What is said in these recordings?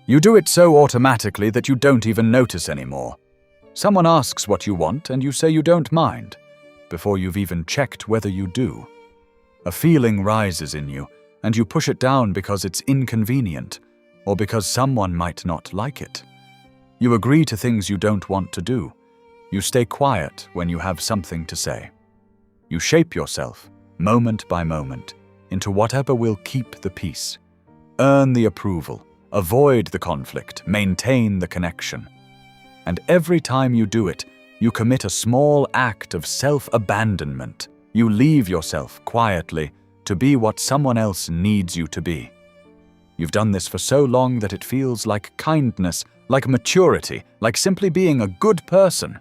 You do it so automatically that you don't even notice anymore. Someone asks what you want and you say you don't mind, before you've even checked whether you do. A feeling rises in you, and you push it down because it's inconvenient, or because someone might not like it. You agree to things you don't want to do. You stay quiet when you have something to say. You shape yourself, moment by moment, into whatever will keep the peace, earn the approval, avoid the conflict, maintain the connection. And every time you do it, you commit a small act of self-abandonment. You leave yourself quietly to be what someone else needs you to be. You've done this for so long that it feels like kindness, like maturity, like simply being a good person.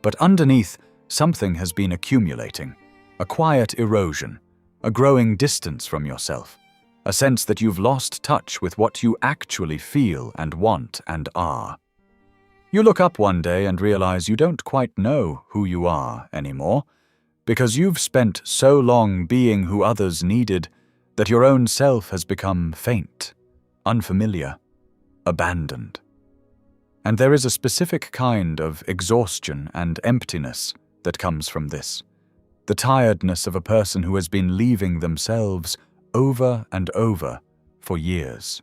But underneath, something has been accumulating. A quiet erosion, a growing distance from yourself, a sense that you've lost touch with what you actually feel and want and are. You look up one day and realize you don't quite know who you are anymore, because you've spent so long being who others needed that your own self has become faint, unfamiliar, abandoned. And there is a specific kind of exhaustion and emptiness that comes from this, the tiredness of a person who has been leaving themselves over and over for years.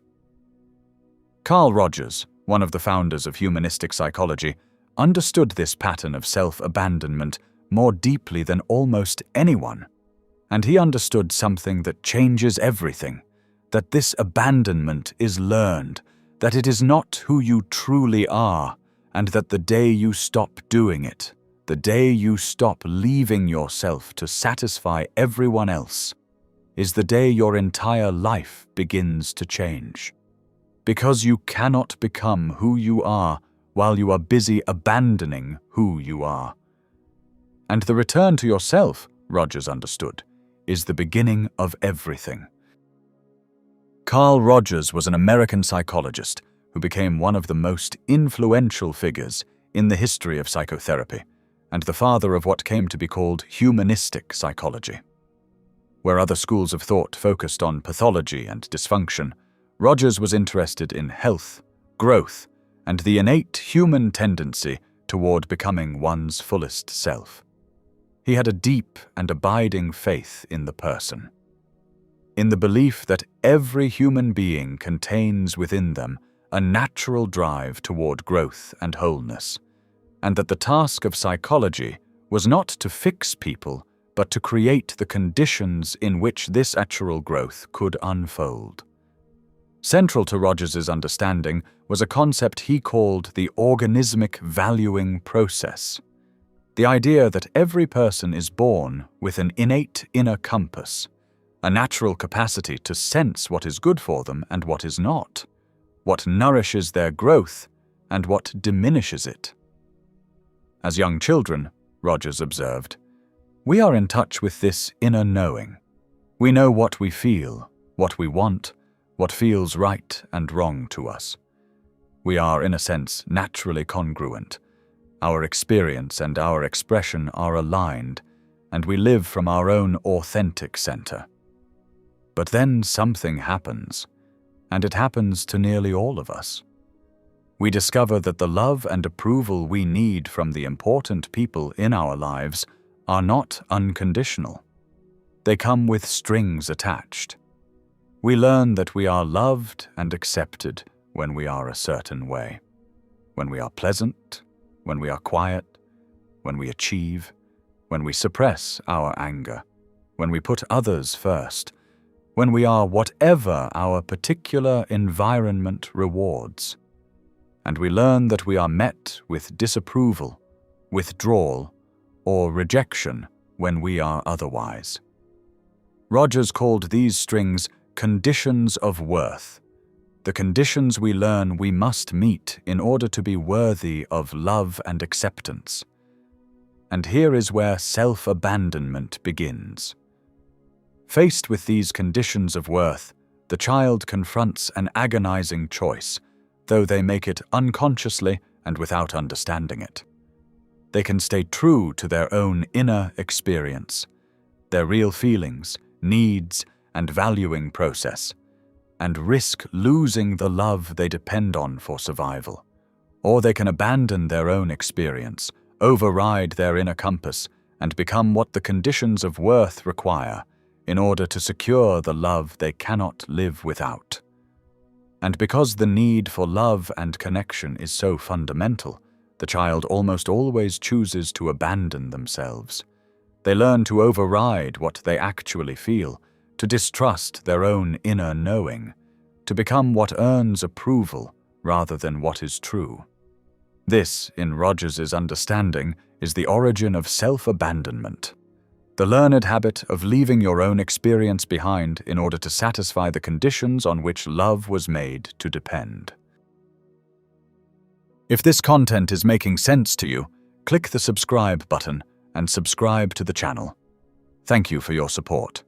Carl Rogers, one of the founders of humanistic psychology, understood this pattern of self-abandonment more deeply than almost anyone. And he understood something that changes everything, that this abandonment is learned, that it is not who you truly are, and that the day you stop doing it, the day you stop leaving yourself to satisfy everyone else, is the day your entire life begins to change. Because you cannot become who you are while you are busy abandoning who you are. And the return to yourself, Rogers understood, is the beginning of everything. Carl Rogers was an American psychologist who became one of the most influential figures in the history of psychotherapy, and the father of what came to be called humanistic psychology. Where other schools of thought focused on pathology and dysfunction, Rogers was interested in health, growth, and the innate human tendency toward becoming one's fullest self. He had a deep and abiding faith in the person, in the belief that every human being contains within them a natural drive toward growth and wholeness, and that the task of psychology was not to fix people, but to create the conditions in which this natural growth could unfold. Central to Rogers's understanding was a concept he called the organismic valuing process, the idea that every person is born with an innate inner compass, a natural capacity to sense what is good for them and what is not, what nourishes their growth and what diminishes it. As young children, Rogers observed, we are in touch with this inner knowing. We know what we feel, what we want, what feels right and wrong to us. We are, in a sense, naturally congruent. Our experience and our expression are aligned, and we live from our own authentic center. But then something happens, and it happens to nearly all of us. We discover that the love and approval we need from the important people in our lives are not unconditional. They come with strings attached. We learn that we are loved and accepted when we are a certain way, when we are pleasant, when we are quiet, when we achieve, when we suppress our anger, when we put others first, when we are whatever our particular environment rewards. And we learn that we are met with disapproval, withdrawal, or rejection when we are otherwise. Rogers called these strings conditions of worth, the conditions we learn we must meet in order to be worthy of love and acceptance. And here is where self-abandonment begins. Faced with these conditions of worth, the child confronts an agonizing choice, though they make it unconsciously and without understanding it. They can stay true to their own inner experience, their real feelings, needs, and valuing process, and risk losing the love they depend on for survival. Or they can abandon their own experience, override their inner compass, and become what the conditions of worth require in order to secure the love they cannot live without. And because the need for love and connection is so fundamental, the child almost always chooses to abandon themselves. They learn to override what they actually feel, to distrust their own inner knowing, to become what earns approval rather than what is true. This, in Rogers's understanding, is the origin of self-abandonment, the learned habit of leaving your own experience behind in order to satisfy the conditions on which love was made to depend. If this content is making sense to you, click the subscribe button and subscribe to the channel. Thank you for your support.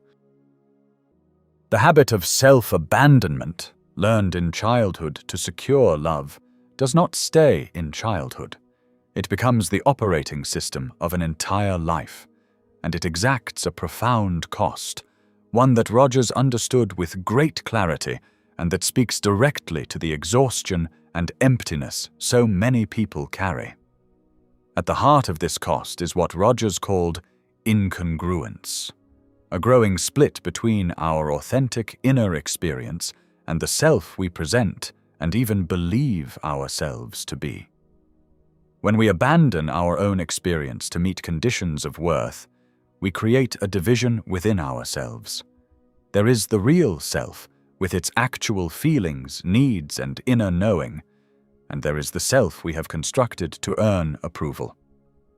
The habit of self-abandonment, learned in childhood to secure love, does not stay in childhood. It becomes the operating system of an entire life, and it exacts a profound cost, one that Rogers understood with great clarity and that speaks directly to the exhaustion and emptiness so many people carry. At the heart of this cost is what Rogers called incongruence, a growing split between our authentic inner experience and the self we present and even believe ourselves to be. When we abandon our own experience to meet conditions of worth, we create a division within ourselves. There is the real self, with its actual feelings, needs, and inner knowing, and there is the self we have constructed to earn approval.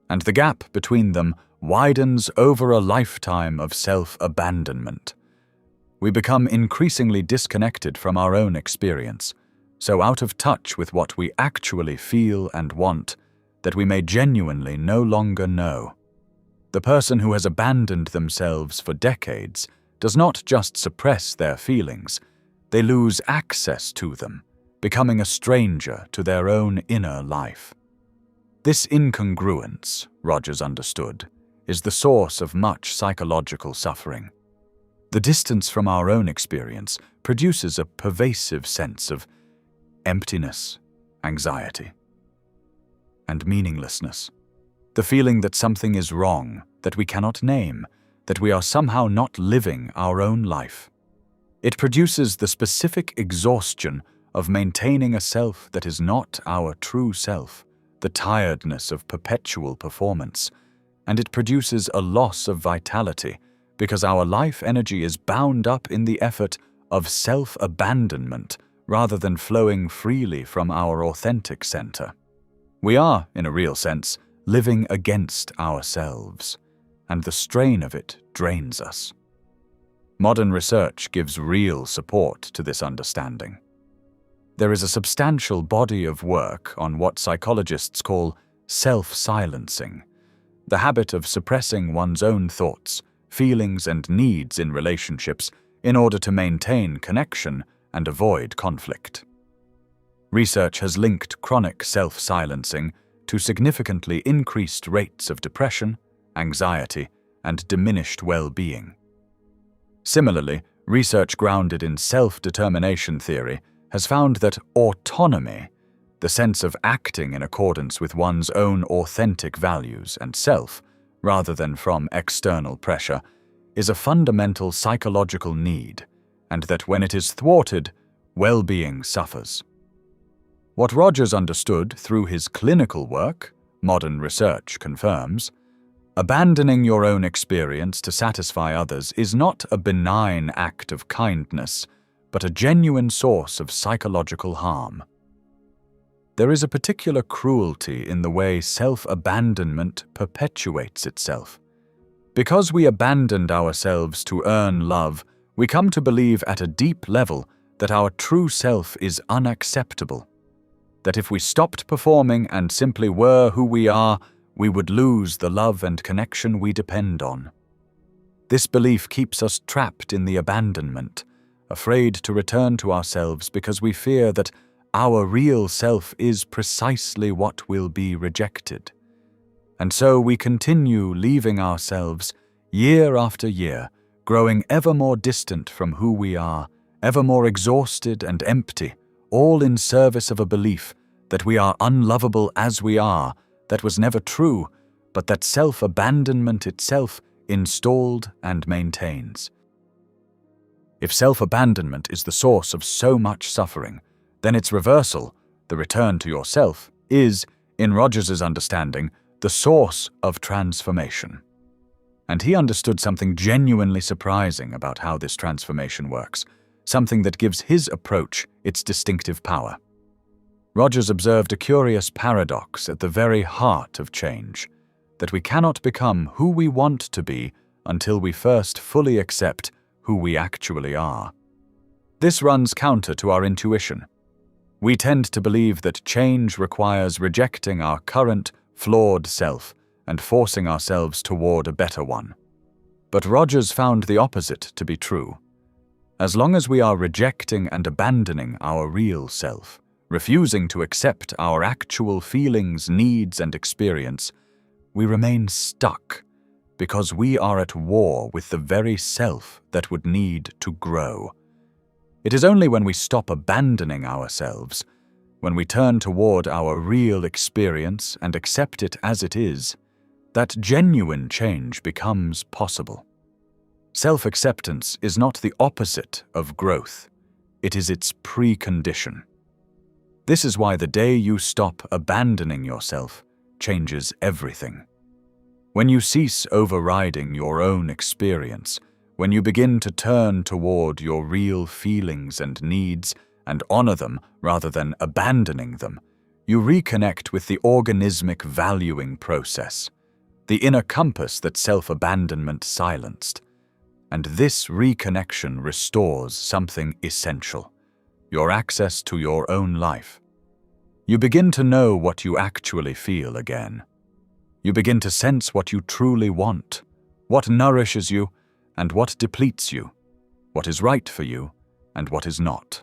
And the gap between them widens over a lifetime of self-abandonment. We become increasingly disconnected from our own experience, so out of touch with what we actually feel and want, that we may genuinely no longer know. The person who has abandoned themselves for decades does not just suppress their feelings, they lose access to them, becoming a stranger to their own inner life. This incongruence, Rogers understood, is the source of much psychological suffering. The distance from our own experience produces a pervasive sense of emptiness, anxiety, and meaninglessness. The feeling that something is wrong, that we cannot name, that we are somehow not living our own life. It produces the specific exhaustion of maintaining a self that is not our true self, the tiredness of perpetual performance, and it produces a loss of vitality because our life energy is bound up in the effort of self-abandonment rather than flowing freely from our authentic center. We are, in a real sense, living against ourselves, and the strain of it drains us. Modern research gives real support to this understanding. There is a substantial body of work on what psychologists call self-silencing, the habit of suppressing one's own thoughts, feelings, and needs in relationships in order to maintain connection and avoid conflict. Research has linked chronic self-silencing to significantly increased rates of depression, anxiety, and diminished well-being. Similarly, research grounded in self-determination theory has found that autonomy, the sense of acting in accordance with one's own authentic values and self, rather than from external pressure, is a fundamental psychological need, and that when it is thwarted, well-being suffers. What Rogers understood through his clinical work, modern research confirms, abandoning your own experience to satisfy others is not a benign act of kindness, but a genuine source of psychological harm. There is a particular cruelty in the way self-abandonment perpetuates itself. Because we abandoned ourselves to earn love, we come to believe at a deep level that our true self is unacceptable, that if we stopped performing and simply were who we are, we would lose the love and connection we depend on. This belief keeps us trapped in the abandonment, afraid to return to ourselves because we fear that our real self is precisely what will be rejected. And so we continue leaving ourselves year after year, growing ever more distant from who we are ever more exhausted and empty, all in service of a belief that we are unlovable as we are, that was never true, but that self-abandonment itself installed and maintains. If self-abandonment is the source of so much suffering, then its reversal, the return to yourself, is, in Rogers's understanding, the source of transformation. And he understood something genuinely surprising about how this transformation works, something that gives his approach its distinctive power. Rogers observed a curious paradox at the very heart of change, that we cannot become who we want to be until we first fully accept who we actually are. This runs counter to our intuition. We tend to believe that change requires rejecting our current, flawed self and forcing ourselves toward a better one. But Rogers found the opposite to be true. As long as we are rejecting and abandoning our real self, refusing to accept our actual feelings, needs, and experience, we remain stuck because we are at war with the very self that would need to grow. It is only when we stop abandoning ourselves, when we turn toward our real experience and accept it as it is, that genuine change becomes possible. Self-acceptance is not the opposite of growth, it is its precondition. This is why the day you stop abandoning yourself changes everything. When you cease overriding your own experience, when you begin to turn toward your real feelings and needs and honor them rather than abandoning them, you reconnect with the organismic valuing process, the inner compass that self-abandonment silenced. And this reconnection restores something essential, your access to your own life. You begin to know what you actually feel again. You begin to sense what you truly want, what nourishes you and what depletes you, what is right for you and what is not.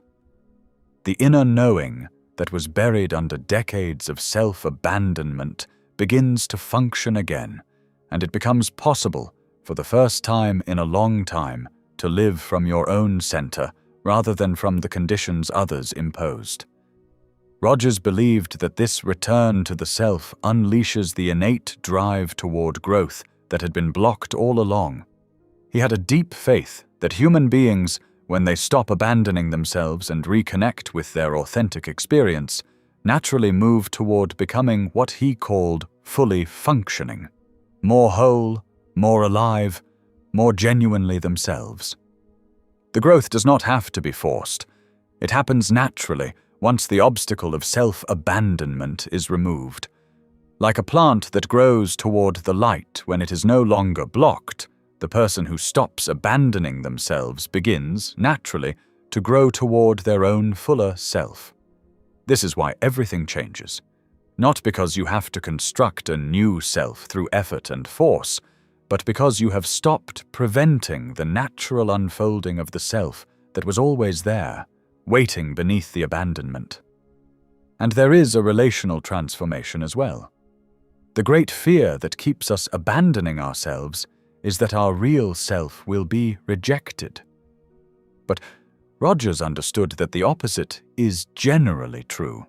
The inner knowing that was buried under decades of self-abandonment begins to function again, and it becomes possible, for the first time in a long time, to live from your own center rather than from the conditions others imposed. Rogers believed that this return to the self unleashes the innate drive toward growth that had been blocked all along. He had a deep faith that human beings, when they stop abandoning themselves and reconnect with their authentic experience, naturally move toward becoming what he called fully functioning, more whole, more alive, more genuinely themselves. The growth does not have to be forced. It happens naturally once the obstacle of self-abandonment is removed. Like a plant that grows toward the light when it is no longer blocked, the person who stops abandoning themselves begins, naturally, to grow toward their own fuller self. This is why everything changes. Not because you have to construct a new self through effort and force, but because you have stopped preventing the natural unfolding of the self that was always there, waiting beneath the abandonment. And there is a relational transformation as well. The great fear that keeps us abandoning ourselves is that our real self will be rejected. But Rogers understood that the opposite is generally true.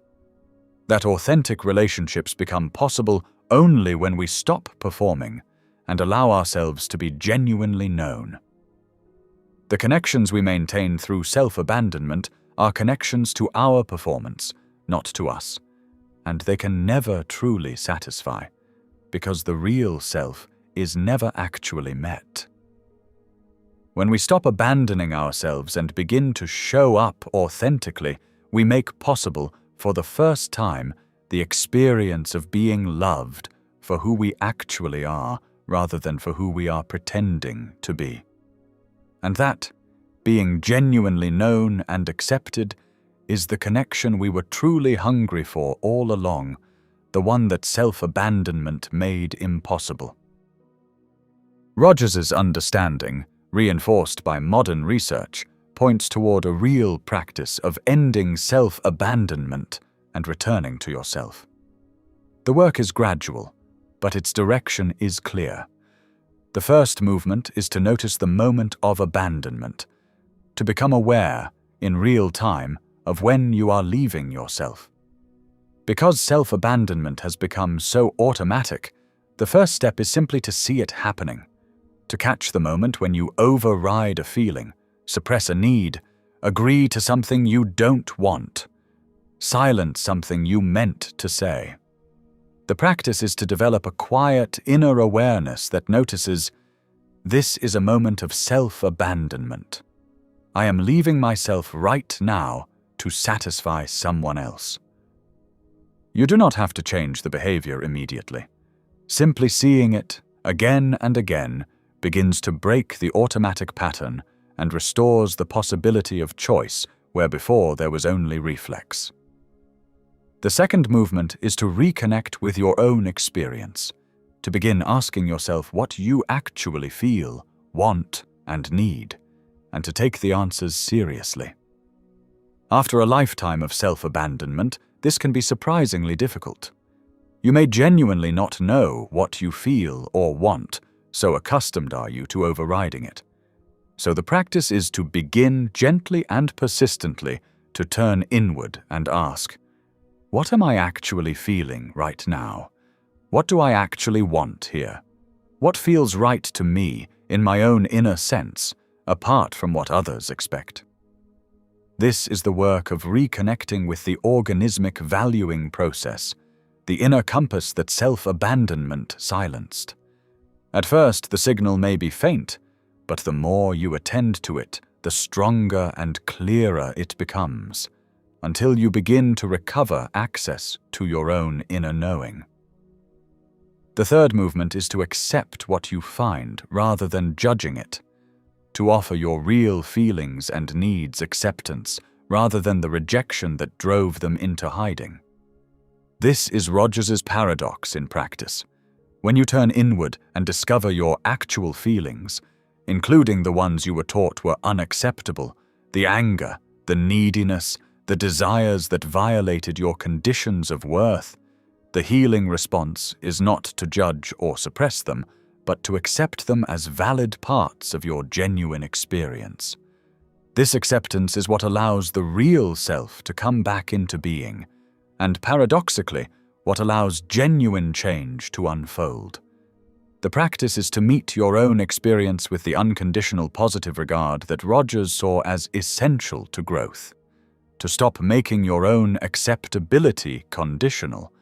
That authentic relationships become possible only when we stop performing and allow ourselves to be genuinely known. The connections we maintain through self-abandonment are connections to our performance, not to us, and they can never truly satisfy, because the real self is never actually met. When we stop abandoning ourselves and begin to show up authentically, we make possible, for the first time, the experience of being loved for who we actually are, rather than for who we are pretending to be. And that, being genuinely known and accepted, is the connection we were truly hungry for all along, the one that self-abandonment made impossible. Rogers's understanding, reinforced by modern research, points toward a real practice of ending self-abandonment and returning to yourself. The work is gradual, but its direction is clear. The first movement is to notice the moment of abandonment, to become aware in real time, of when you are leaving yourself. Because self-abandonment has become so automatic, the first step is simply to see it happening, to catch the moment when you override a feeling, suppress a need, agree to something you don't want, silence something you meant to say. The practice is to develop a quiet inner awareness that notices, this is a moment of self-abandonment. I am leaving myself right now to satisfy someone else. You do not have to change the behavior immediately. Simply seeing it, again and again, begins to break the automatic pattern and restores the possibility of choice where before there was only reflex. The second movement is to reconnect with your own experience, to begin asking yourself what you actually feel, want, and need, and to take the answers seriously. After a lifetime of self-abandonment, this can be surprisingly difficult. You may genuinely not know what you feel or want, so accustomed are you to overriding it. So the practice is to begin gently and persistently to turn inward and ask, what am I actually feeling right now? What do I actually want here? What feels right to me in my own inner sense, apart from what others expect? This is the work of reconnecting with the organismic valuing process, the inner compass that self-abandonment silenced. At first, the signal may be faint, but the more you attend to it, the stronger and clearer it becomes, until you begin to recover access to your own inner knowing. The third movement is to accept what you find rather than judging it, to offer your real feelings and needs acceptance rather than the rejection that drove them into hiding. This is Rogers's paradox in practice. When you turn inward and discover your actual feelings, including the ones you were taught were unacceptable, the anger, the neediness, the desires that violated your conditions of worth, the healing response is not to judge or suppress them, but to accept them as valid parts of your genuine experience. This acceptance is what allows the real self to come back into being, and paradoxically, what allows genuine change to unfold. The practice is to meet your own experience with the unconditional positive regard that Rogers saw as essential to growth, to stop making your own acceptability conditional,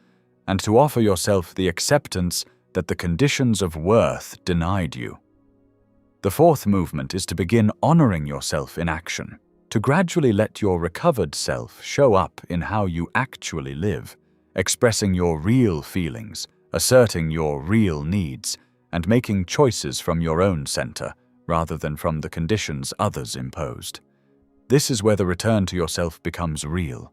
and to offer yourself the acceptance that the conditions of worth denied you. The fourth movement is to begin honoring yourself in action, to gradually let your recovered self show up in how you actually live, expressing your real feelings, asserting your real needs, and making choices from your own center rather than from the conditions others imposed. This is where the return to yourself becomes real.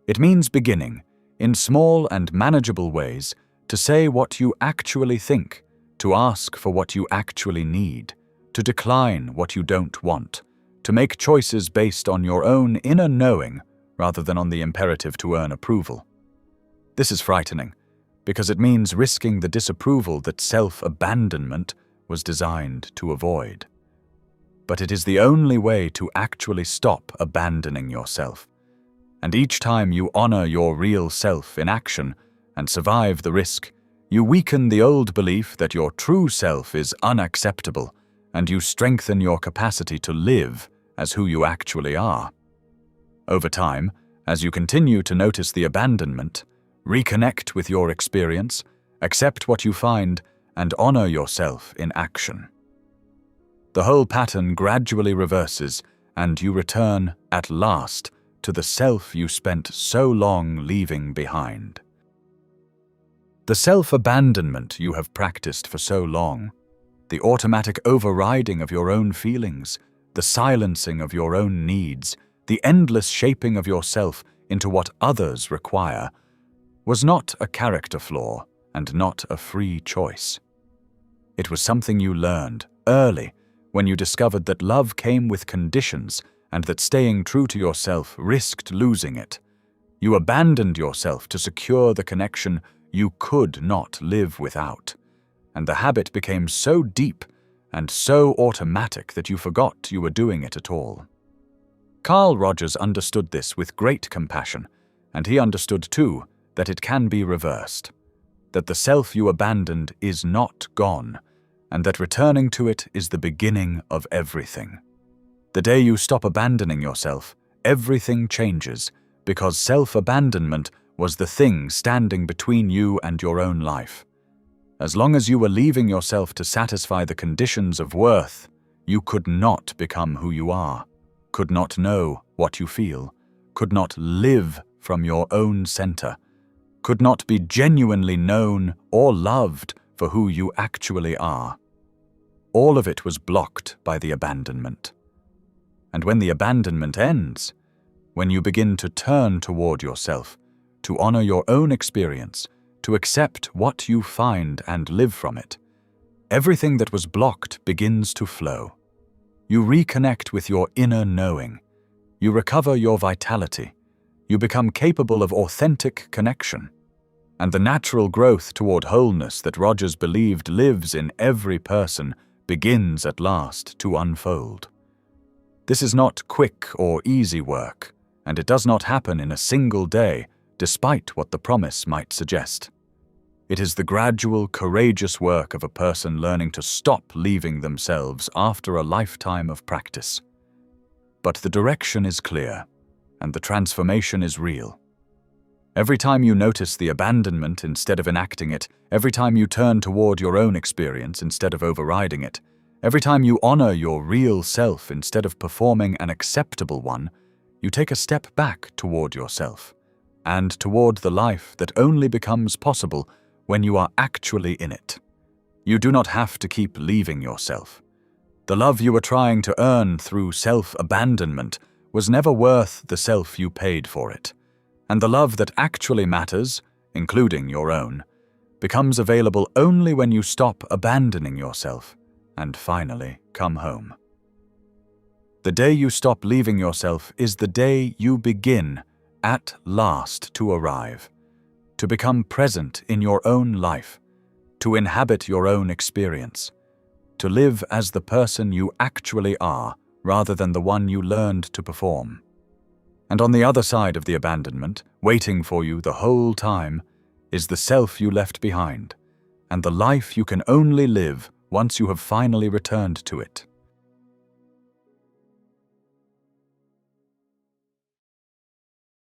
It means beginning, in small and manageable ways, to say what you actually think, to ask for what you actually need, to decline what you don't want, to make choices based on your own inner knowing rather than on the imperative to earn approval. This is frightening, because it means risking the disapproval that self-abandonment was designed to avoid. But it is the only way to actually stop abandoning yourself. And each time you honor your real self in action and survive the risk, you weaken the old belief that your true self is unacceptable, and you strengthen your capacity to live as who you actually are. Over time, as you continue to notice the abandonment, reconnect with your experience, accept what you find, and honor yourself in action. The whole pattern gradually reverses, and you return, at last, to the self you spent so long leaving behind. The self-abandonment you have practiced for so long, the automatic overriding of your own feelings, the silencing of your own needs, the endless shaping of yourself into what others require, was not a character flaw and not a free choice. It was something you learned early when you discovered that love came with conditions and that staying true to yourself risked losing it. You abandoned yourself to secure the connection you could not live without, and the habit became so deep and so automatic that you forgot you were doing it at all. Carl Rogers understood this with great compassion, and he understood too that it can be reversed, that the self you abandoned is not gone, and that returning to it is the beginning of everything. The day you stop abandoning yourself, everything changes, because self-abandonment was the thing standing between you and your own life. As long as you were leaving yourself to satisfy the conditions of worth, you could not become who you are, could not know what you feel, could not live from your own center, could not be genuinely known or loved for who you actually are. All of it was blocked by the abandonment. And when the abandonment ends, when you begin to turn toward yourself, to honor your own experience, to accept what you find and live from it, everything that was blocked begins to flow. You reconnect with your inner knowing. You recover your vitality. You become capable of authentic connection. And the natural growth toward wholeness that Rogers believed lives in every person begins at last to unfold. This is not quick or easy work, and it does not happen in a single day, despite what the promise might suggest. It is the gradual, courageous work of a person learning to stop leaving themselves after a lifetime of practice. But the direction is clear, and the transformation is real. Every time you notice the abandonment instead of enacting it, every time you turn toward your own experience instead of overriding it, every time you honor your real self instead of performing an acceptable one, you take a step back toward yourself, and toward the life that only becomes possible when you are actually in it. You do not have to keep leaving yourself. The love you were trying to earn through self-abandonment was never worth the self you paid for it. And the love that actually matters, including your own, becomes available only when you stop abandoning yourself and finally come home. The day you stop leaving yourself is the day you begin, at last, to arrive, to become present in your own life, to inhabit your own experience, to live as the person you actually are rather than the one you learned to perform. And on the other side of the abandonment, waiting for you the whole time, is the self you left behind, and the life you can only live once you have finally returned to it.